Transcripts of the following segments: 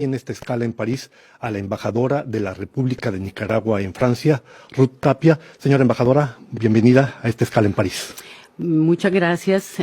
en esta escala en París a la embajadora de la República de Nicaragua en Francia, Ruth Tapia. Señora embajadora, bienvenida a esta escala en París. Muchas gracias,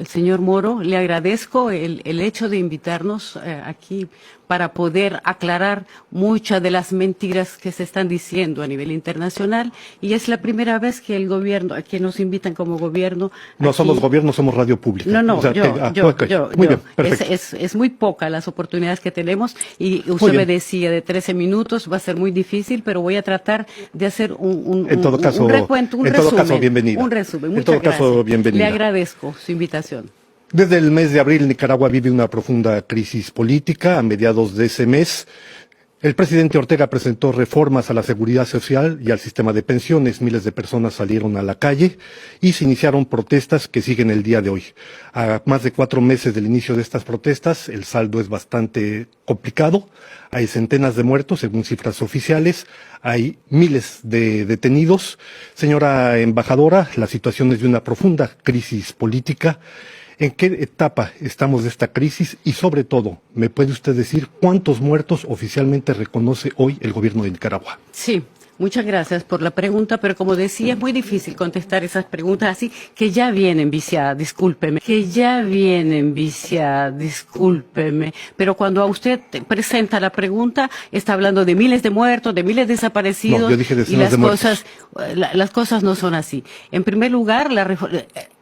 señor Moro. Le agradezco el hecho de invitarnos aquí para poder aclarar muchas de las mentiras que se están diciendo a nivel internacional. Y es la primera vez que el gobierno, que nos invitan como gobierno. No aquí. Somos gobierno, somos radio pública. No, o sea, Muy bien, perfecto. Es muy poca las oportunidades que tenemos y usted me decía de 13 minutos, va a ser muy difícil, pero voy a tratar de hacer un recuento, un resumen. En todo caso, bienvenida. Un resumen. En todo caso, bienvenida. Le agradezco su invitación. Desde el mes de abril, Nicaragua vive una profunda crisis política. A mediados de ese mes, el presidente Ortega presentó reformas a la seguridad social y al sistema de pensiones. Miles de personas salieron a la calle y se iniciaron protestas que siguen el día de hoy. A más de 4 meses del inicio de estas protestas, el saldo es bastante complicado. Hay centenas de muertos, según cifras oficiales. Hay miles de detenidos. Señora embajadora, la situación es de una profunda crisis política. ¿En qué etapa estamos de esta crisis? Y sobre todo, ¿me puede usted decir cuántos muertos oficialmente reconoce hoy el gobierno de Nicaragua? Sí, muchas gracias por la pregunta, pero como decía, es muy difícil contestar esas preguntas así, que ya vienen viciadas, discúlpeme, pero cuando a usted presenta la pregunta, está hablando de miles de muertos, de miles de desaparecidos, no, yo dije y las cosas no son así. En primer lugar,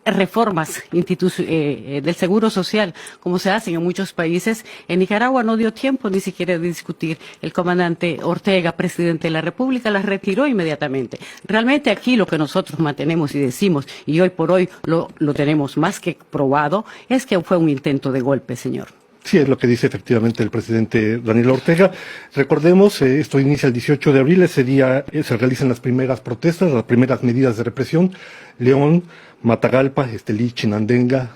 reformas del seguro social, como se hacen en muchos países. En Nicaragua no dio tiempo ni siquiera de discutir. El comandante Ortega, presidente de la República, las retiró inmediatamente. Realmente aquí lo que nosotros mantenemos y decimos, y hoy por hoy lo tenemos más que probado, es que fue un intento de golpe, señor. Sí, es lo que dice efectivamente el presidente Daniel Ortega. Recordemos, esto inicia el 18 de abril, ese día se realizan las primeras protestas, las primeras medidas de represión. León, Matagalpa, Estelí, Chinandega,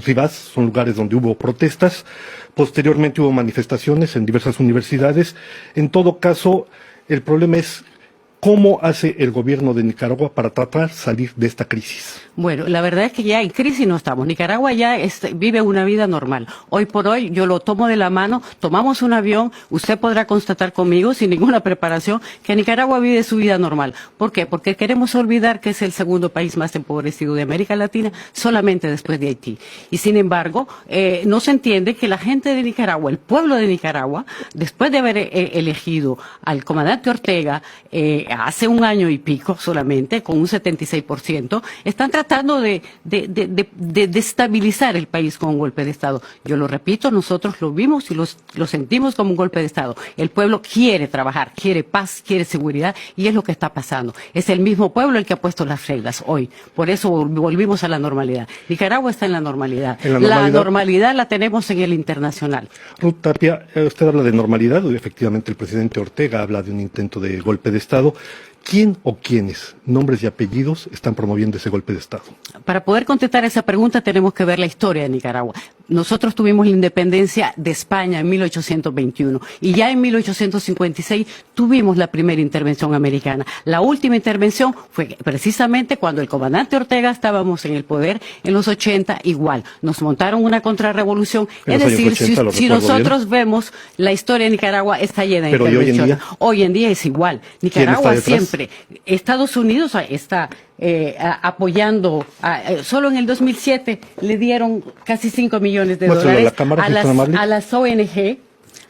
Rivas, son lugares donde hubo protestas. Posteriormente hubo manifestaciones en diversas universidades. En todo caso, el problema es ¿cómo hace el gobierno de Nicaragua para tratar de salir de esta crisis? Bueno, la verdad es que ya en crisis no estamos. Nicaragua ya vive una vida normal. Hoy por hoy yo lo tomo de la mano, tomamos un avión, usted podrá constatar conmigo sin ninguna preparación que Nicaragua vive su vida normal. ¿Por qué? Porque queremos olvidar que es el segundo país más empobrecido de América Latina, solamente después de Haití. Y sin embargo, no se entiende que la gente de Nicaragua, el pueblo de Nicaragua, después de haber elegido al comandante Ortega hace 1 año y pico solamente, con un 76%, están tratando de destabilizar el país con un golpe de Estado. Yo lo repito, nosotros lo vimos y lo sentimos como un golpe de Estado. El pueblo quiere trabajar, quiere paz, quiere seguridad, y es lo que está pasando. Es el mismo pueblo el que ha puesto las reglas hoy. Por eso volvimos a la normalidad. Nicaragua está en la normalidad. La normalidad la tenemos en el internacional. Ruth Tapia, usted habla de normalidad, efectivamente el presidente Ortega habla de un intento de golpe de Estado. ¿Quién o quiénes, nombres y apellidos, están promoviendo ese golpe de Estado? Para poder contestar esa pregunta tenemos que ver la historia de Nicaragua. Nosotros tuvimos la independencia de España en 1821 y ya en 1856 tuvimos la primera intervención americana. La última intervención fue precisamente cuando el comandante Ortega estábamos en el poder, en los 80 igual. Nos montaron una contrarrevolución. Es decir, si nosotros vemos la historia de Nicaragua está llena de intervenciones. Hoy en día es igual. Nicaragua siempre. Estados Unidos está apoyando, solo en el 2007 le dieron casi $5 millones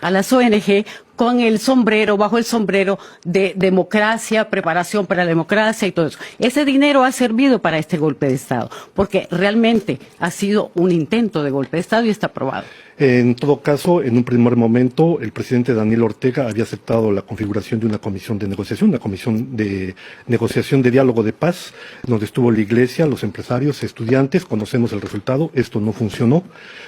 a las ONG con el sombrero, bajo el sombrero de democracia, preparación para la democracia y todo eso. Ese dinero ha servido para este golpe de Estado, porque realmente ha sido un intento de golpe de Estado y está aprobado. En todo caso, en un primer momento, el presidente Daniel Ortega había aceptado la configuración de una comisión de negociación, de diálogo de paz, donde estuvo la iglesia, los empresarios, estudiantes. Conocemos el resultado, esto no funcionó.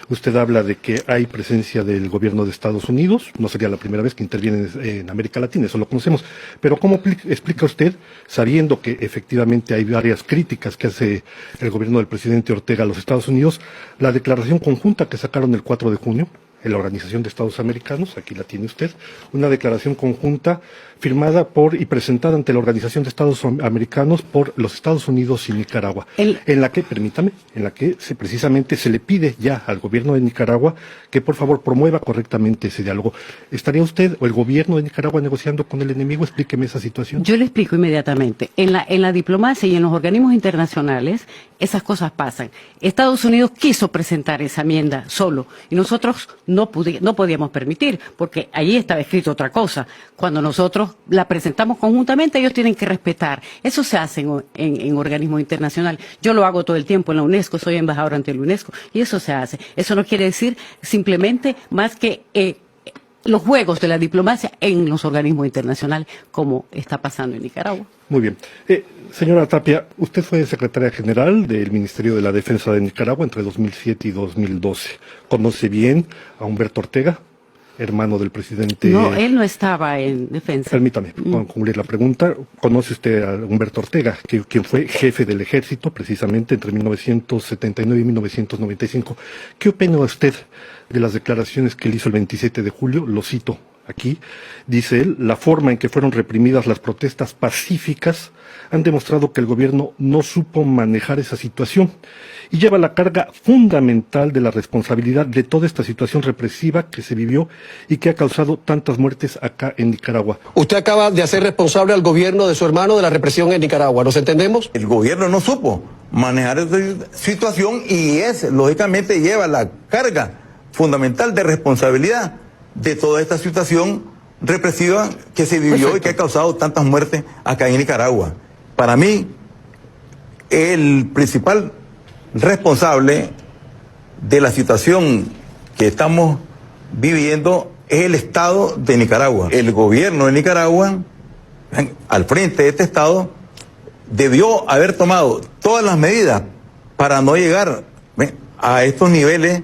Usted habla de que hay presencia del gobierno de Estados Unidos, no sería la primera vez que interviene en América Latina, eso lo conocemos. Pero ¿cómo explica usted, sabiendo que efectivamente hay varias críticas que hace el gobierno del presidente Ortega a los Estados Unidos, la declaración conjunta que sacaron el 4 de junio, en la Organización de Estados Americanos, aquí la tiene usted, una declaración conjunta firmada por y presentada ante la Organización de Estados Americanos por los Estados Unidos y Nicaragua, en la que, permítame, en la que precisamente se le pide ya al gobierno de Nicaragua que por favor promueva correctamente ese diálogo. ¿Estaría usted o el gobierno de Nicaragua negociando con el enemigo? Explíqueme esa situación. Yo le explico inmediatamente. En la diplomacia y en los organismos internacionales, esas cosas pasan. Estados Unidos quiso presentar esa enmienda solo y nosotros no podíamos permitir, porque allí estaba escrito otra cosa. Cuando nosotros la presentamos conjuntamente, ellos tienen que respetar. Eso se hace en organismos internacionales. Yo lo hago todo el tiempo en la UNESCO, soy embajador ante la UNESCO, y eso se hace. Eso no quiere decir simplemente más que los juegos de la diplomacia en los organismos internacionales, como está pasando en Nicaragua. Muy bien. Señora Tapia, usted fue secretaria general del Ministerio de la Defensa de Nicaragua entre 2007 y 2012. ¿Conoce bien a Humberto Ortega, hermano del presidente? No, él no estaba en defensa. Permítame concluir la pregunta. ¿Conoce usted a Humberto Ortega, quien fue jefe del ejército precisamente entre 1979 y 1995? ¿Qué opina usted de las declaraciones que él hizo el 27 de julio? Lo cito aquí. Dice él: la forma en que fueron reprimidas las protestas pacíficas han demostrado que el gobierno no supo manejar esa situación y lleva la carga fundamental de la responsabilidad de toda esta situación represiva que se vivió y que ha causado tantas muertes acá en Nicaragua. Usted acaba de hacer responsable al gobierno de su hermano de la represión en Nicaragua, ¿nos entendemos? El gobierno no supo manejar esa situación y lógicamente lleva la carga fundamental de responsabilidad de toda esta situación represiva que se vivió. Perfecto. Y que ha causado tantas muertes acá en Nicaragua. Para mí, el principal responsable de la situación que estamos viviendo es el Estado de Nicaragua. El gobierno de Nicaragua, al frente de este Estado, debió haber tomado todas las medidas para no llegar a estos niveles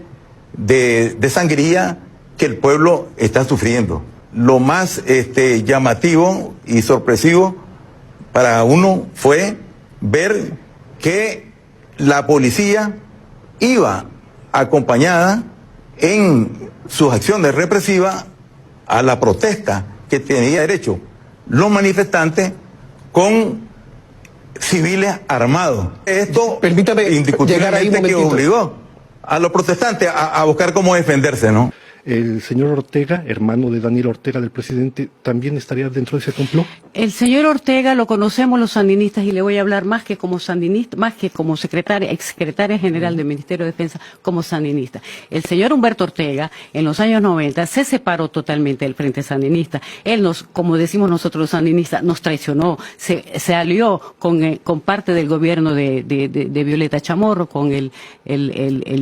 de sangría que el pueblo está sufriendo. Lo más llamativo y sorpresivo para uno fue ver que la policía iba acompañada en sus acciones represivas a la protesta que tenía derecho los manifestantes con civiles armados. Esto, permítame indiscutiblemente, que obligó a los protestantes a buscar cómo defenderse, ¿no? ¿El señor Ortega, hermano de Daniel Ortega, del presidente, también estaría dentro de ese complot? El señor Ortega lo conocemos los sandinistas y le voy a hablar más que como sandinista, más que como exsecretaria general del Ministerio de Defensa, como sandinista. El señor Humberto Ortega, en los años 90, se separó totalmente del Frente Sandinista. Él como decimos nosotros los sandinistas, nos traicionó, se alió con parte del gobierno de Violeta Chamorro, con el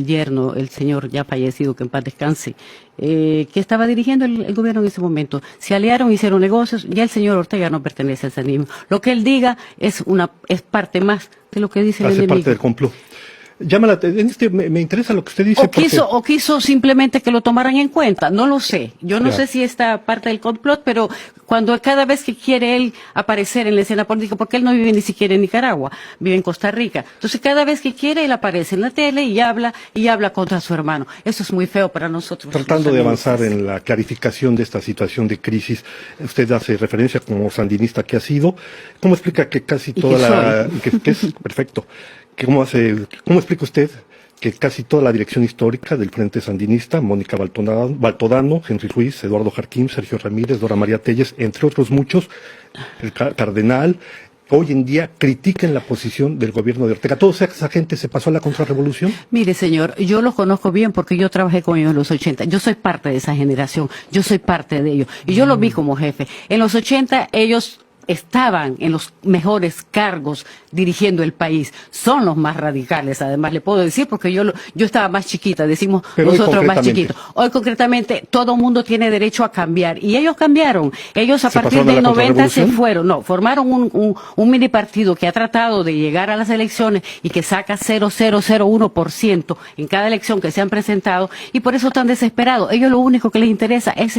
yerno, el señor ya fallecido, que en paz descanse, que estaba dirigiendo el gobierno en ese momento. Se aliaron, hicieron negocios, ya el señor Ortega no pertenece al sandinismo. Lo que él diga es parte más de lo que dice el enemigo. Hace parte del complot. Me interesa lo que usted dice. O quiso simplemente que lo tomaran en cuenta, no lo sé. Yo no sé si está parte del complot, pero cada vez que quiere él aparecer en la escena política, porque él no vive ni siquiera en Nicaragua, vive en Costa Rica. Entonces cada vez que quiere él aparece en la tele y habla contra su hermano. Eso es muy feo para nosotros. Tratando de avanzar en la clarificación de esta situación de crisis, usted hace referencia como sandinista que ha sido. ¿Cómo explica que casi toda que es perfecto? ¿Cómo explica usted que casi toda la dirección histórica del Frente Sandinista, Mónica Baltodano, Henry Ruiz, Eduardo Jarquín, Sergio Ramírez, Dora María Telles, entre otros muchos, el cardenal, hoy en día critiquen la posición del gobierno de Ortega? ¿Toda esa gente se pasó a la contrarrevolución? Mire, señor, yo los conozco bien porque yo trabajé con ellos en los 80. Yo soy parte de esa generación, yo soy parte de ellos. Y yo los vi como jefe. En los 80 ellos estaban en los mejores cargos dirigiendo el país. Son los más radicales, además, le puedo decir, porque yo estaba más chiquita, decimos nosotros más chiquitos. Hoy, concretamente, todo mundo tiene derecho a cambiar. Y ellos cambiaron. Ellos, a partir del 90, se fueron. Formaron un mini partido que ha tratado de llegar a las elecciones y que saca 0,001% en cada elección que se han presentado, y por eso están desesperados. Ellos lo único que les interesa es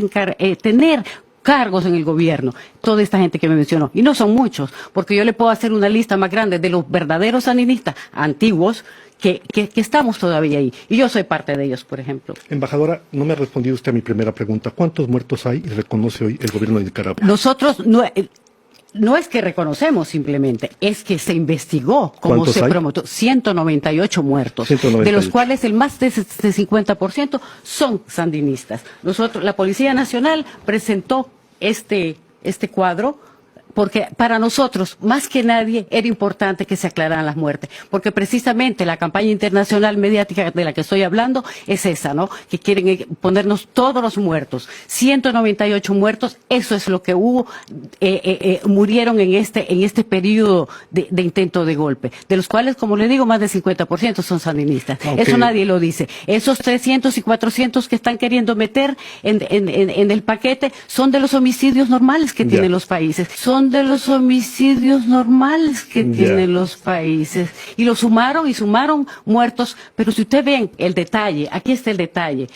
tener cargos en el gobierno, toda esta gente que me mencionó, y no son muchos, porque yo le puedo hacer una lista más grande de los verdaderos sandinistas antiguos que estamos todavía ahí, y yo soy parte de ellos, por ejemplo. Embajadora, no me ha respondido usted a mi primera pregunta. ¿Cuántos muertos hay y reconoce hoy el gobierno de Nicaragua? Nosotros no es que reconocemos simplemente, es que se investigó cómo se prometió. 198 muertos, 198. De los cuales el más de 50% son sandinistas. La Policía Nacional presentó este cuadro porque para nosotros, más que nadie, era importante que se aclararan las muertes, porque precisamente la campaña internacional mediática de la que estoy hablando es esa, ¿no? Que quieren ponernos todos los muertos, 198 muertos, eso es lo que hubo, murieron en este periodo de intento de golpe, de los cuales, como le digo, más del 50% son sandinistas. Okay. Eso nadie lo dice. Esos 300 y 400 que están queriendo meter en el paquete son de los homicidios normales que tienen los países, son de los homicidios normales que tienen los países. Y lo sumaron muertos, pero si usted ven el detalle, aquí está el detalle,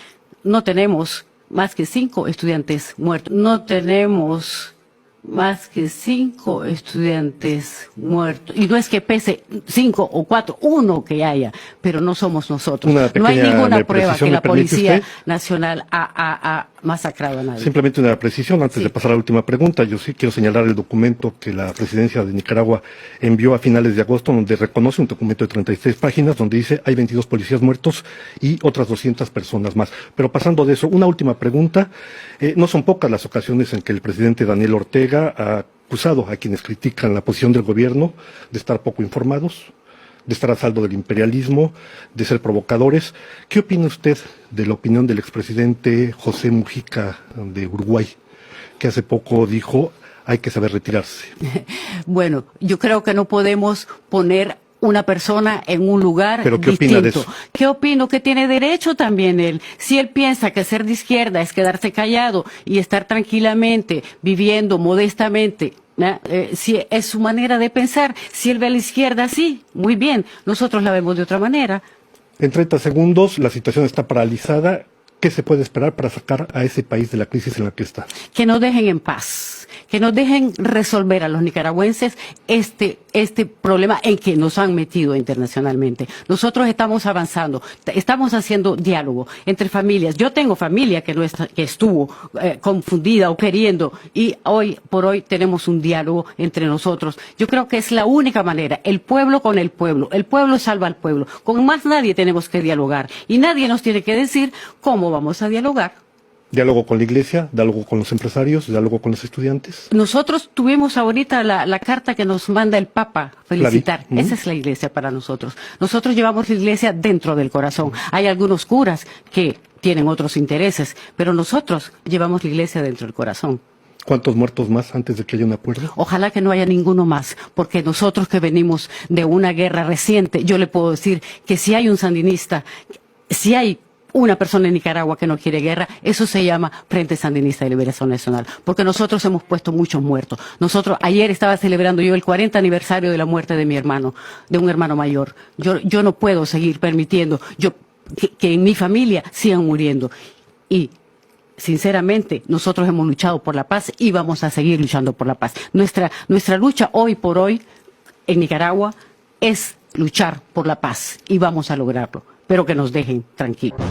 no tenemos más que 5 estudiantes muertos, no tenemos más que 5 estudiantes muertos. Y no es que pese 5 o 4, uno que haya, pero no somos nosotros. No hay ninguna prueba que la Policía Nacional ha masacrado a nadie. Simplemente una precisión antes de pasar a la última pregunta. Yo sí quiero señalar el documento que la presidencia de Nicaragua envió a finales de agosto, donde reconoce un documento de 36 páginas, donde dice hay 22 policías muertos y otras 200 personas más. Pero pasando de eso, una última pregunta. No son pocas las ocasiones en que el presidente Daniel Ortega ha acusado a quienes critican la posición del gobierno de estar poco informados, de estar a saldo del imperialismo, de ser provocadores. ¿Qué opina usted de la opinión del expresidente José Mujica de Uruguay, que hace poco dijo hay que saber retirarse? Bueno, yo creo que no podemos poner una persona en un lugar ¿Pero qué distinto. Opina de eso? ¿Qué opino? Que tiene derecho también él. Si él piensa que ser de izquierda es quedarse callado y estar tranquilamente, viviendo modestamente, si es su manera de pensar, si él ve a la izquierda, sí, muy bien, nosotros la vemos de otra manera. En 30 segundos, la situación está paralizada. ¿Qué se puede esperar para sacar a ese país de la crisis en la que está? Que nos dejen en paz, que nos dejen resolver a los nicaragüenses este problema en que nos han metido internacionalmente. Nosotros estamos avanzando, estamos haciendo diálogo entre familias. Yo tengo familia que estuvo confundida o queriendo, y hoy por hoy tenemos un diálogo entre nosotros. Yo creo que es la única manera, el pueblo con el pueblo salva al pueblo. Con más nadie tenemos que dialogar y nadie nos tiene que decir cómo vamos a dialogar. ¿Diálogo con la iglesia? ¿Diálogo con los empresarios? ¿Diálogo con los estudiantes? Nosotros tuvimos ahorita la carta que nos manda el Papa felicitar. Esa es la iglesia para nosotros. Nosotros llevamos la iglesia dentro del corazón. Hay algunos curas que tienen otros intereses, pero nosotros llevamos la iglesia dentro del corazón. ¿Cuántos muertos más antes de que haya un acuerdo? Ojalá que no haya ninguno más, porque nosotros que venimos de una guerra reciente, yo le puedo decir que si hay un sandinista, si hay una persona en Nicaragua que no quiere guerra, eso se llama Frente Sandinista de Liberación Nacional, porque nosotros hemos puesto muchos muertos. Ayer estaba celebrando yo el 40 aniversario de la muerte de mi hermano, de un hermano mayor. Yo no puedo seguir permitiendo que en mi familia sigan muriendo. Y sinceramente, nosotros hemos luchado por la paz y vamos a seguir luchando por la paz. Nuestra lucha hoy por hoy en Nicaragua es luchar por la paz y vamos a lograrlo, pero que nos dejen tranquilos.